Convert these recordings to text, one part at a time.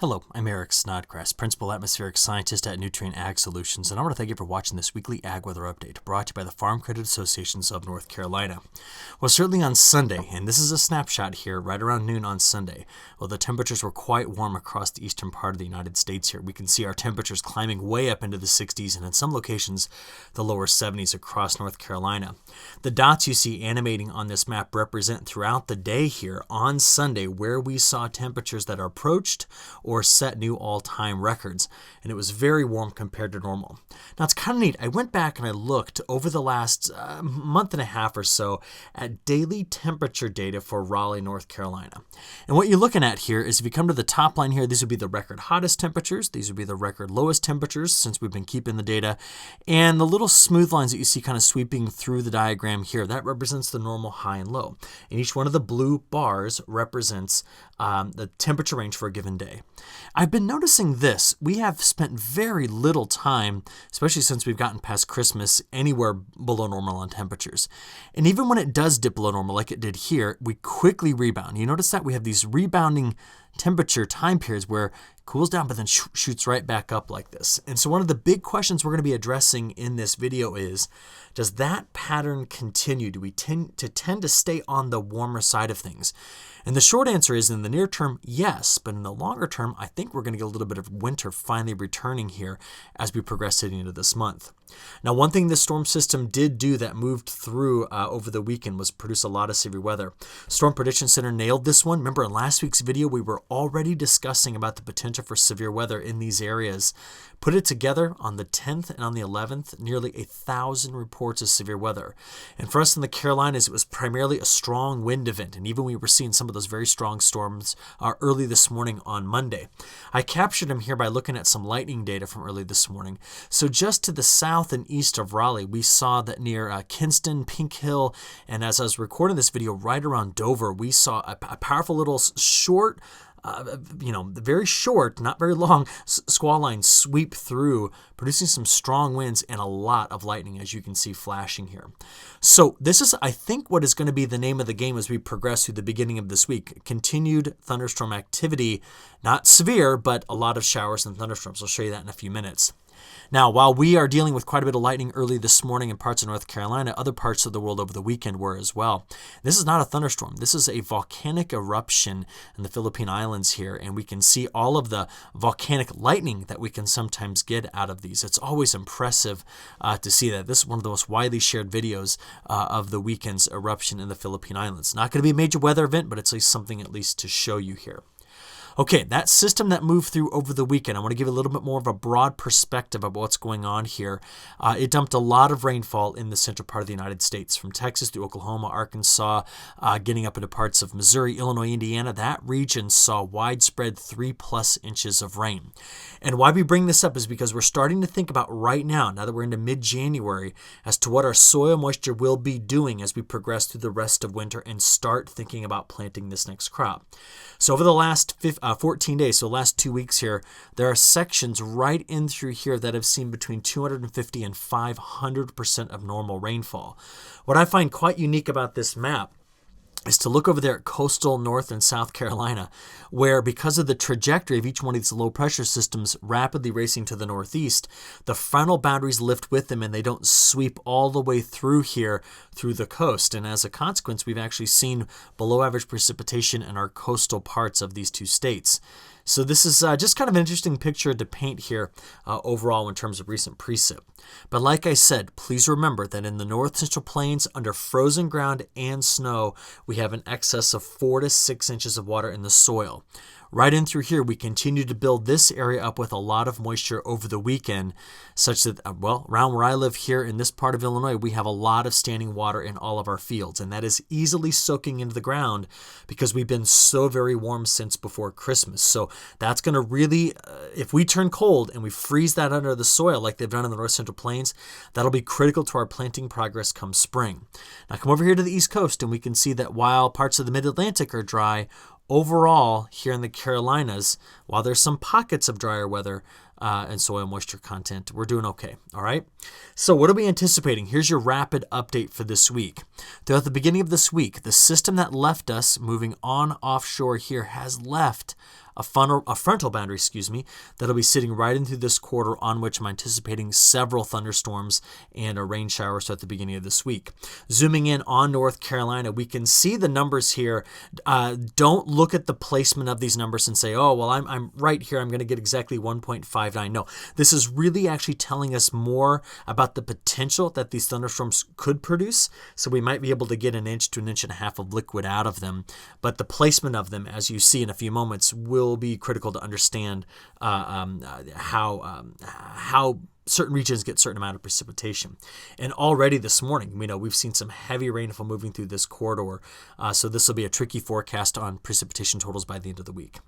Hello, I'm Eric Snodgrass, Principal Atmospheric Scientist at Nutrien Ag Solutions, and I want to thank you for watching this weekly Ag Weather Update brought to you by the Farm Credit Associations of North Carolina. Well, certainly on Sunday, and this is a snapshot here, right around noon on Sunday, well, the temperatures were quite warm across the eastern part of the United States here. We can see our temperatures climbing way up into the 60s, and in some locations, the lower 70s across North Carolina. The dots you see animating on this map represent throughout the day here on Sunday where we saw temperatures that approached or set new all-time records, and it was very warm compared to normal. Now, it's kind of neat. I went back and I looked over the last month and a half or so at daily temperature data for Raleigh, North Carolina. And what you're looking at here is if you come to the top line here, these would be the record hottest temperatures. These would be the record lowest temperatures since we've been keeping the data. And the little smooth lines that you see kind of sweeping through the diagram here, that represents the normal high and low. And each one of the blue bars represents the temperature range for a given day. I've been noticing this. We have spent very little time, especially since we've gotten past Christmas, anywhere below normal on temperatures. And even when it does dip below normal, like it did here, we quickly rebound. You notice that we have these rebounding temperature time periods where it cools down but then shoots right back up like this. And so one of the big questions we're going to be addressing in this video is, does that pattern continue? Do we tend to stay on the warmer side of things? And the short answer is, in the near term, yes, but in the longer term, I think we're going to get a little bit of winter finally returning here as we progress heading into this month. Now, one thing this storm system did do that moved through over the weekend was produce a lot of severe weather. Storm Prediction Center nailed this one. Remember, in last week's video, we were already discussing about the potential for severe weather in these areas. Put it together on the 10th and on the 11th, nearly 1,000 reports of severe weather. And for us in the Carolinas, it was primarily a strong wind event. And even we were seeing some of those very strong storms early this morning on Monday. I captured them here by looking at some lightning data from early this morning. So just to the south and east of Raleigh, we saw that near Kinston, Pink Hill, and as I was recording this video, right around Dover, we saw a powerful little short, very short, not very long squall line sweep through, producing some strong winds and a lot of lightning, as you can see flashing here. So this is, I think, what is going to be the name of the game as we progress through the beginning of this week. Continued thunderstorm activity, not severe, but a lot of showers and thunderstorms. I'll show you that in a few minutes. Now, while we are dealing with quite a bit of lightning early this morning in parts of North Carolina, other parts of the world over the weekend were as well. This is not a thunderstorm. This is a volcanic eruption in the Philippine Islands here, and we can see all of the volcanic lightning that we can sometimes get out of these. It's always impressive to see that. This is one of the most widely shared videos of the weekend's eruption in the Philippine Islands. Not going to be a major weather event, but it's something at least to show you here. Okay, that system that moved through over the weekend, I want to give a little bit more of a broad perspective of what's going on here. It dumped a lot of rainfall in the central part of the United States, from Texas to Oklahoma, Arkansas, getting up into parts of Missouri, Illinois, Indiana. That region saw widespread 3+ inches of rain. And why we bring this up is because we're starting to think about right now that we're into mid-January, as to what our soil moisture will be doing as we progress through the rest of winter and start thinking about planting this next crop. So over the last 14 days, so the last 2 weeks here, there are sections right in through here that have seen between 250 and 500% of normal rainfall. What I find quite unique about this map is to look over there at coastal North and South Carolina, where because of the trajectory of each one of these low pressure systems rapidly racing to the northeast, the frontal boundaries lift with them and they don't sweep all the way through here through the coast. And as a consequence, we've actually seen below average precipitation in our coastal parts of these two states. So this is just kind of an interesting picture to paint here overall in terms of recent precip. But like I said, please remember that in the North Central Plains, under frozen ground and snow, we have an excess of 4 to 6 inches of water in the soil. Right in through here, we continue to build this area up with a lot of moisture over the weekend, such that, around where I live here in this part of Illinois, we have a lot of standing water in all of our fields, and that is easily soaking into the ground because we've been so very warm since before Christmas. So that's going to really, if we turn cold and we freeze that under the soil like they've done in the North Central Plains, that'll be critical to our planting progress come spring. Now come over here to the East Coast, and we can see that while parts of the Mid-Atlantic are dry, overall, here in the Carolinas, while there's some pockets of drier weather and soil moisture content, we're doing okay, all right? So what are we anticipating? Here's your rapid update for this week. Throughout the beginning of this week, the system that left us moving on offshore here has left a frontal boundary, that'll be sitting right into this quarter on which I'm anticipating several thunderstorms and rain showers at the beginning of this week. Zooming in on North Carolina, we can see the numbers here. Don't look at the placement of these numbers and say, oh, well, I'm right here. I'm going to get exactly 1.59. No, this is really actually telling us more about the potential that these thunderstorms could produce. So we might be able to get an inch to an inch and a half of liquid out of them. But the placement of them, as you see in a few moments, will be critical to understand how certain regions get certain amount of precipitation. And already this morning, we've seen some heavy rainfall moving through this corridor. So this will be a tricky forecast on precipitation totals by the end of the week.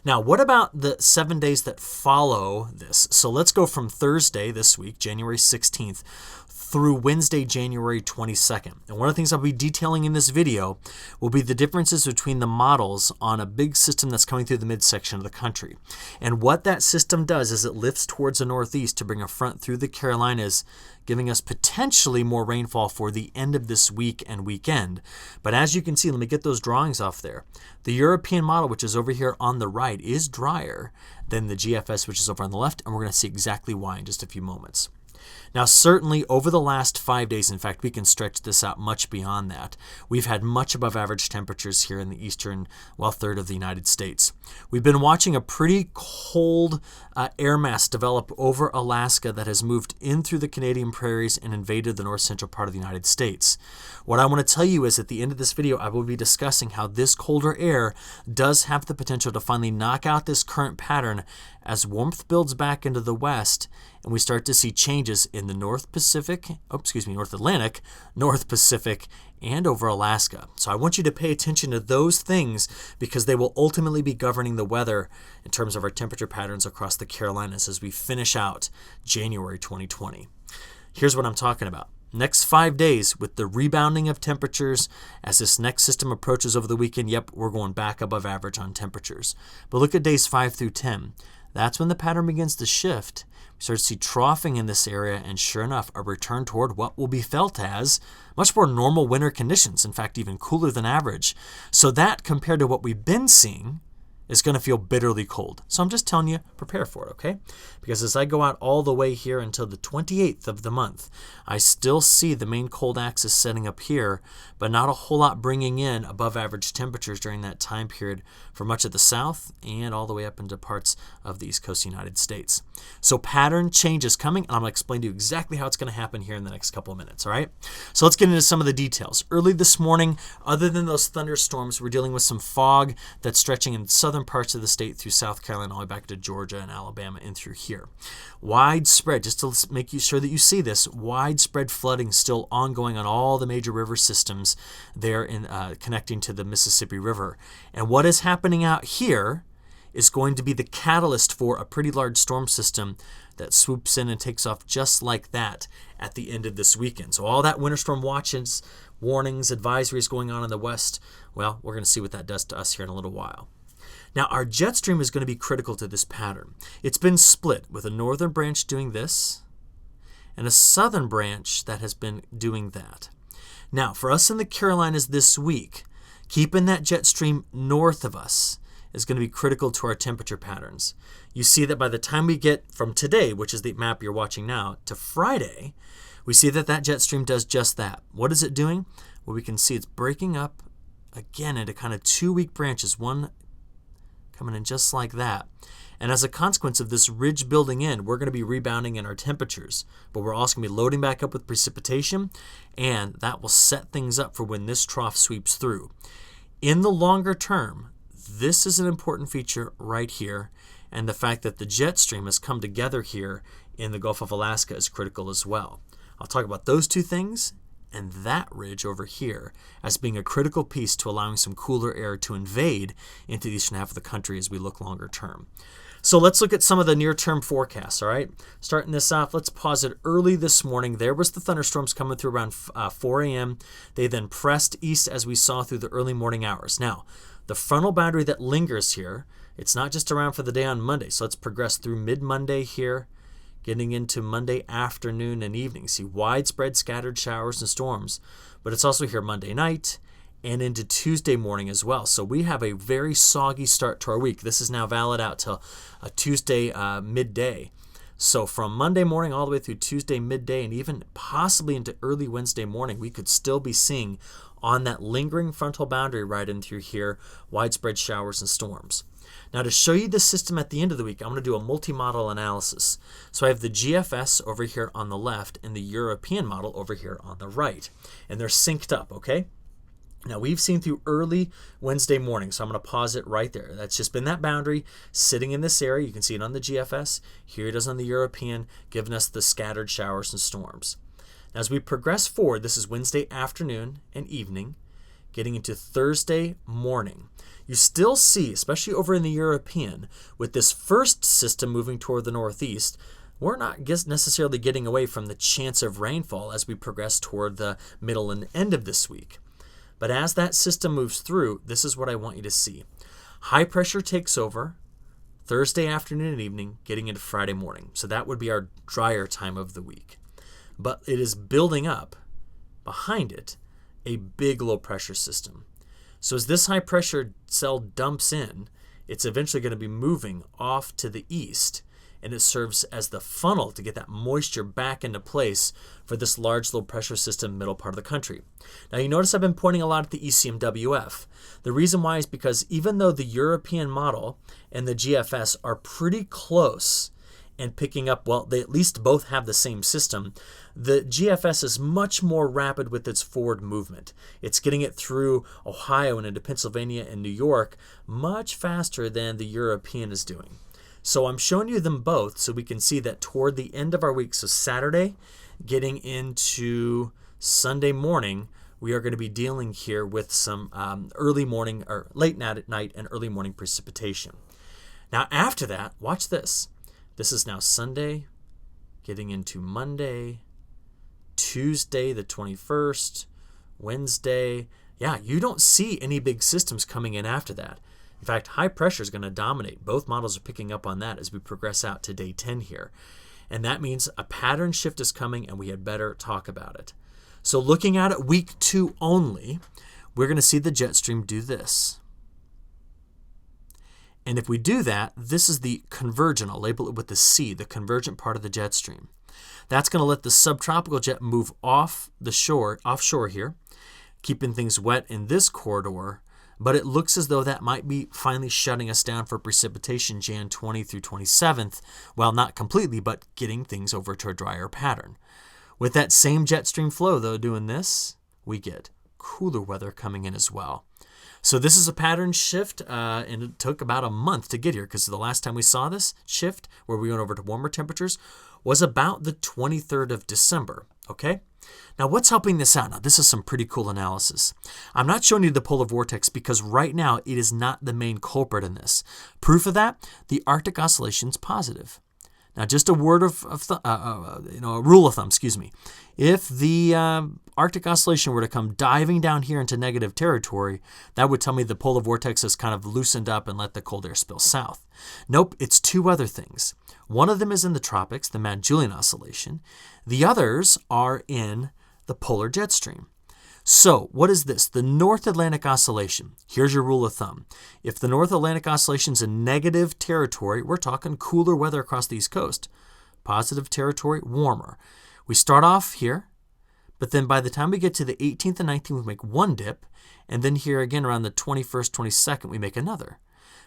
Now, what about the 7 days that follow this? So let's go from Thursday this week, January 16th, through Wednesday, January 22nd. And one of the things I'll be detailing in this video will be the differences between the models on a big system that's coming through the midsection of the country. And what that system does is it lifts towards the northeast to bring a front through the Carolinas, giving us potentially more rainfall for the end of this week and weekend. But as you can see, let me get those drawings off there. The European model, which is over here on the right, is drier than the GFS, which is over on the left, and we're going to see exactly why in just a few moments. Now, certainly over the last 5 days, in fact, we can stretch this out much beyond that. We've had much above average temperatures here in the eastern, third of the United States. We've been watching a pretty cold air mass develop over Alaska that has moved in through the Canadian prairies and invaded the north central part of the United States. What I want to tell you is at the end of this video, I will be discussing how this colder air does have the potential to finally knock out this current pattern as warmth builds back into the west and we start to see changes in the North Atlantic, North Pacific, and over Alaska. So I want you to pay attention to those things because they will ultimately be governing the weather in terms of our temperature patterns across the Carolinas as we finish out January 2020. Here's what I'm talking about. Next 5 days with the rebounding of temperatures as this next system approaches over the weekend, we're going back above average on temperatures. But look at days 5 through 10. That's when the pattern begins to shift. We start to see troughing in this area and sure enough, a return toward what will be felt as much more normal winter conditions, in fact, even cooler than average. So that compared to what we've been seeing is going to feel bitterly cold. So I'm just telling you, prepare for it, okay? Because as I go out all the way here until the 28th of the month, I still see the main cold axis setting up here, but not a whole lot bringing in above average temperatures during that time period for much of the south and all the way up into parts of the East Coast United States. So pattern change is coming, and I'm going to explain to you exactly how it's going to happen here in the next couple of minutes, all right? So let's get into some of the details. Early this morning, other than those thunderstorms, we're dealing with some fog that's stretching in southern parts of the state through South Carolina all the way back to Georgia and Alabama and through here. Widespread, just to make you sure that you see this, widespread flooding still ongoing on all the major river systems there in connecting to the Mississippi River. And what is happening out here is going to be the catalyst for a pretty large storm system that swoops in and takes off just like that at the end of this weekend. So all that winter storm watches, warnings, advisories going on in the west, well, we're going to see what that does to us here in a little while. Now, our jet stream is going to be critical to this pattern. It's been split with a northern branch doing this and a southern branch that has been doing that. Now, for us in the Carolinas this week, keeping that jet stream north of us is going to be critical to our temperature patterns. You see that by the time we get from today, which is the map you're watching now, to Friday, we see that that jet stream does just that. What is it doing? Well, we can see it's breaking up again into kind of two weak branches, one coming in just like that. And as a consequence of this ridge building in, we're going to be rebounding in our temperatures, but we're also going to be loading back up with precipitation, and that will set things up for when this trough sweeps through. In the longer term, this is an important feature right here, and the fact that the jet stream has come together here in the Gulf of Alaska is critical as well. I'll talk about those two things and that ridge over here as being a critical piece to allowing some cooler air to invade into the eastern half of the country as we look longer term. So let's look at some of the near-term forecasts, all right? Starting this off, let's pause it early this morning. There was the thunderstorms coming through around 4 a.m. They then pressed east as we saw through the early morning hours. Now, the frontal boundary that lingers here, it's not just around for the day on Monday. So let's progress through mid-Monday here, getting into Monday afternoon and evening. See widespread scattered showers and storms, but it's also here Monday night and into Tuesday morning as well. So we have a very soggy start to our week. This is now valid out till Tuesday midday. So from Monday morning all the way through Tuesday midday and even possibly into early Wednesday morning, we could still be seeing on that lingering frontal boundary right in through here, widespread showers and storms. Now to show you the system at the end of the week, I'm going to do a multi-model analysis. So I have the GFS over here on the left and the European model over here on the right. And they're synced up, okay? Now we've seen through early Wednesday morning, so I'm going to pause it right there. That's just been that boundary sitting in this area. You can see it on the GFS. Here it is on the European, giving us the scattered showers and storms. Now as we progress forward, this is Wednesday afternoon and evening, getting into Thursday morning. You still see, especially over in the European, with this first system moving toward the northeast, we're not necessarily getting away from the chance of rainfall as we progress toward the middle and end of this week. But as that system moves through, this is what I want you to see. High pressure takes over Thursday afternoon and evening, getting into Friday morning. So that would be our drier time of the week. But it is building up behind it a big low pressure system. So as this high pressure cell dumps in, it's eventually going to be moving off to the east, and it serves as the funnel to get that moisture back into place for this large low pressure system middle part of the country. Now you notice I've been pointing a lot at the ECMWF. The reason why is because even though the European model and the GFS are pretty close and picking up, well, they at least both have the same system, the GFS is much more rapid with its forward movement. It's getting it through Ohio and into Pennsylvania and New York much faster than the European is doing. So I'm showing you them both so we can see that toward the end of our week, so Saturday getting into Sunday morning, we are going to be dealing here with some early morning or late night at night and early morning precipitation. Now after that, watch this. This is now Sunday, getting into Monday, Tuesday the 21st, Wednesday. Yeah, you don't see any big systems coming in after that. In fact, high pressure is going to dominate. Both models are picking up on that as we progress out to day 10 here. And that means a pattern shift is coming and we had better talk about it. So looking at it week 2 only, we're going to see the jet stream do this. And if we do that, this is the convergent. I'll label it with the C, the convergent part of the jet stream. That's going to let the subtropical jet move off the shore, offshore here, keeping things wet in this corridor. But it looks as though that might be finally shutting us down for precipitation Jan 20 through 27th. Well, not completely, but getting things over to a drier pattern. With that same jet stream flow, though, doing this, we get cooler weather coming in as well. So this is a pattern shift, and it took about a month to get here because the last time we saw this shift, where we went over to warmer temperatures, was about the 23rd of December, okay? Now, what's helping this out? Now, this is some pretty cool analysis. I'm not showing you the polar vortex because right now it is not the main culprit in this. Proof of that, the Arctic oscillation is positive. Now, just a word of a rule of thumb, If the Arctic oscillation were to come diving down here into negative territory, that would tell me the polar vortex has kind of loosened up and let the cold air spill south. Nope, it's two other things. One of them is in the tropics, the Mad-Julian oscillation. The others are in the polar jet stream. So, what is this? The North Atlantic oscillation. Here's your rule of thumb. If the North Atlantic oscillation is in negative territory, we're talking cooler weather across the East Coast. Positive territory, warmer. We start off here, but then by the time we get to the 18th and 19th, we make one dip, and then here again around the 21st, 22nd, we make another,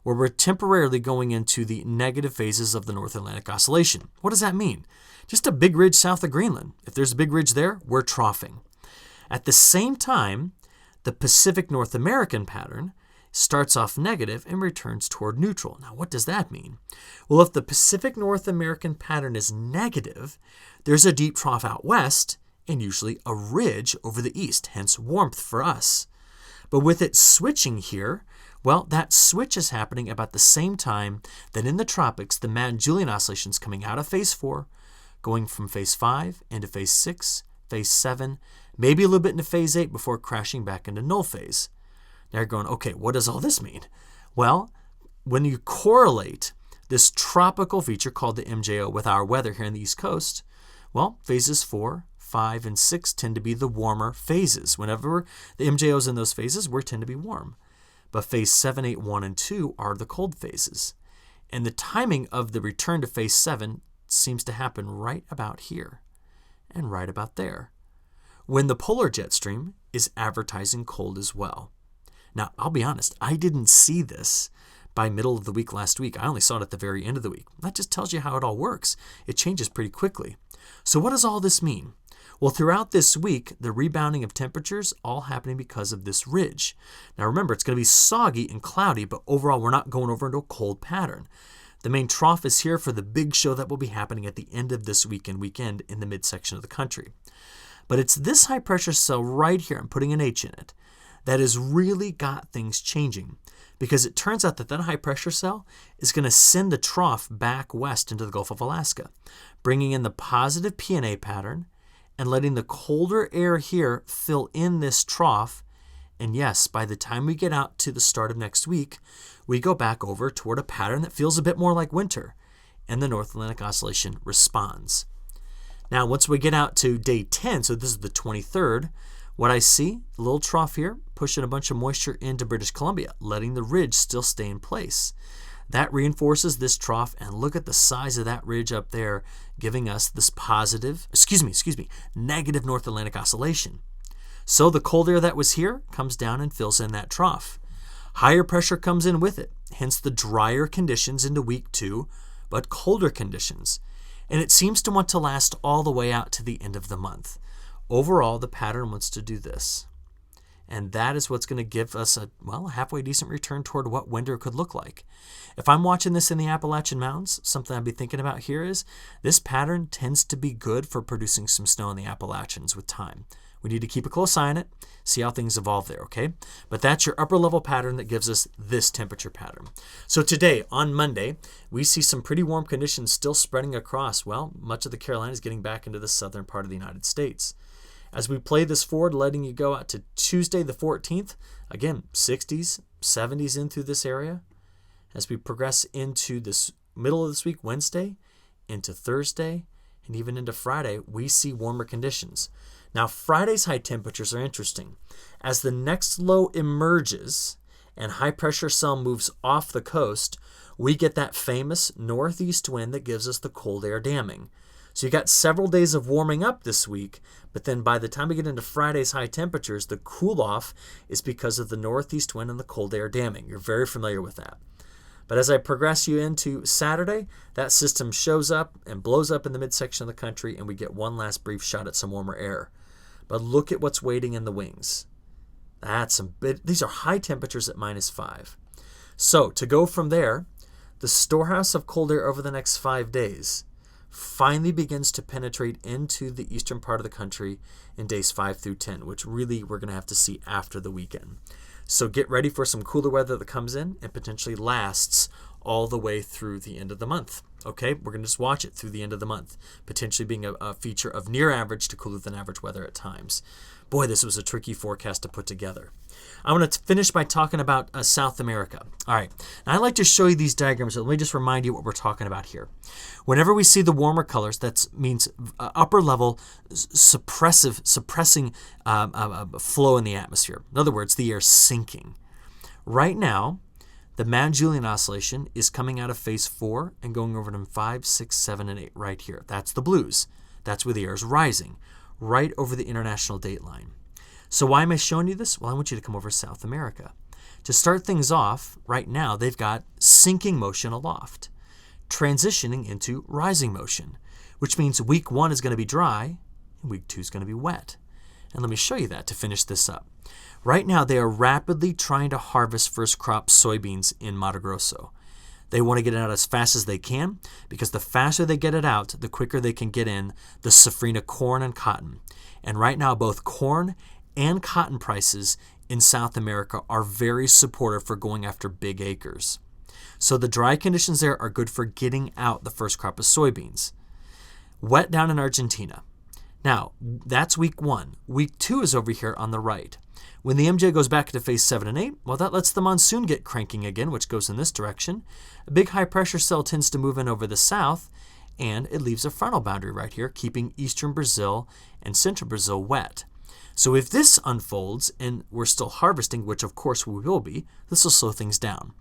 where we're temporarily going into the negative phases of the North Atlantic oscillation. What does that mean? Just a big ridge south of Greenland. If there's a big ridge there, we're troughing. At the same time, the Pacific North American pattern starts off negative and returns toward neutral. Now, what does that mean? Well, if the Pacific North American pattern is negative, there's a deep trough out west and usually a ridge over the east, hence warmth for us. But with it switching here, well, that switch is happening about the same time that in the tropics, the Mad-Julian oscillation is coming out of phase 4, going from phase 5 into phase 6, phase 7, maybe a little bit into phase 8 before crashing back into null phase. Now you're going, okay, what does all this mean? Well, when you correlate this tropical feature called the MJO with our weather here on the East Coast, well, phases 4, 5, and 6 tend to be the warmer phases. Whenever the MJO is in those phases, we tend to be warm. But phase 7, 8, 1, and 2 are the cold phases. And the timing of the return to phase 7 seems to happen right about here and right about there, when the polar jet stream is advertising cold as well. Now, I'll be honest, I didn't see this by middle of the week last week. I only saw it at the very end of the week. That just tells you how it all works. It changes pretty quickly. So what does all this mean? Well, throughout this week, the rebounding of temperatures all happening because of this ridge. Now remember, it's going to be soggy and cloudy, but overall we're not going over into a cold pattern. The main trough is here for the big show that will be happening at the end of this week and weekend in the midsection of the country. But it's this high pressure cell right here, I'm putting an H in it, that has really got things changing, because it turns out that that high pressure cell is going to send the trough back west into the Gulf of Alaska, bringing in the positive PNA pattern and letting the colder air here fill in this trough. And yes, by the time we get out to the start of next week, we go back over toward a pattern that feels a bit more like winter, and the North Atlantic Oscillation responds. Now, once we get out to day 10, so this is the 23rd, what I see, a little trough here, pushing a bunch of moisture into British Columbia, letting the ridge still stay in place. That reinforces this trough, and look at the size of that ridge up there, giving us this negative North Atlantic Oscillation. So the cold air that was here comes down and fills in that trough. Higher pressure comes in with it, hence the drier conditions into week 2, but colder conditions. And it seems to want to last all the way out to the end of the month. Overall, the pattern wants to do this. And that is what's going to give us a halfway decent return toward what winter could look like. If I'm watching this in the Appalachian Mountains, something I'd be thinking about here is this pattern tends to be good for producing some snow in the Appalachians with time. We need to keep a close eye on it, see how things evolve there, okay? But that's your upper level pattern that gives us this temperature pattern. So today, on Monday, we see some pretty warm conditions still spreading across, much of the Carolinas getting back into the southern part of the United States. As we play this forward, letting you go out to Tuesday the 14th, again, 60s, 70s in through this area. As we progress into this middle of this week, Wednesday, into Thursday, and even into Friday, we see warmer conditions. Now, Friday's high temperatures are interesting. As the next low emerges and high pressure cell moves off the coast, we get that famous northeast wind that gives us the cold air damming. So you got several days of warming up this week, but then by the time we get into Friday's high temperatures, the cool off is because of the northeast wind and the cold air damming. You're very familiar with that. But as I progress you into Saturday, that system shows up and blows up in the midsection of the country, and we get one last brief shot at some warmer air. But look at what's waiting in the wings. These are high temperatures at -5. So to go from there, the storehouse of cold air over the next 5 days finally begins to penetrate into the eastern part of the country in days 5 through 10, which really we're going to have to see after the weekend. So get ready for some cooler weather that comes in and potentially lasts all the way through the end of the month. Okay, we're going to just watch it through the end of the month, potentially being a feature of near average to cooler than average weather at times. Boy, this was a tricky forecast to put together. I'm going to finish by talking about South America. All right, now I like to show you these diagrams. Let me just remind you what we're talking about here. Whenever we see the warmer colors, that means upper level suppressing flow in the atmosphere. In other words, the air sinking. Right now, the Mount-Julian Oscillation is coming out of phase 4 and going over to 5, 6, 7, and 8 right here. That's the blues. That's where the air is rising, right over the international date line. So why am I showing you this? Well, I want you to come over to South America. To start things off, right now, they've got sinking motion aloft, transitioning into rising motion, which means week 1 is going to be dry and week 2 is going to be wet. And let me show you that to finish this up. Right now, they are rapidly trying to harvest first crop soybeans in Mato Grosso. They want to get it out as fast as they can, because the faster they get it out, the quicker they can get in the safrinha corn and cotton. And right now, both corn and cotton prices in South America are very supportive for going after big acres. So the dry conditions there are good for getting out the first crop of soybeans. Wet down in Argentina. Now, that's week 1. Week 2 is over here on the right. When the MJ goes back to phase 7 and 8, well, that lets the monsoon get cranking again, which goes in this direction. A big high pressure cell tends to move in over the south, and it leaves a frontal boundary right here, keeping eastern Brazil and central Brazil wet. So if this unfolds and we're still harvesting, which of course we will be, this will slow things down.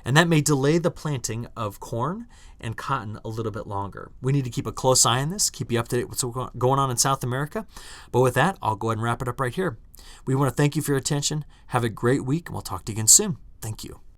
And that may delay the planting of corn and cotton a little bit longer. We need to keep a close eye on this, keep you up to date with what's going on in South America. But with that, I'll go ahead and wrap it up right here. We want to thank you for your attention. Have a great week, and we'll talk to you again soon. Thank you.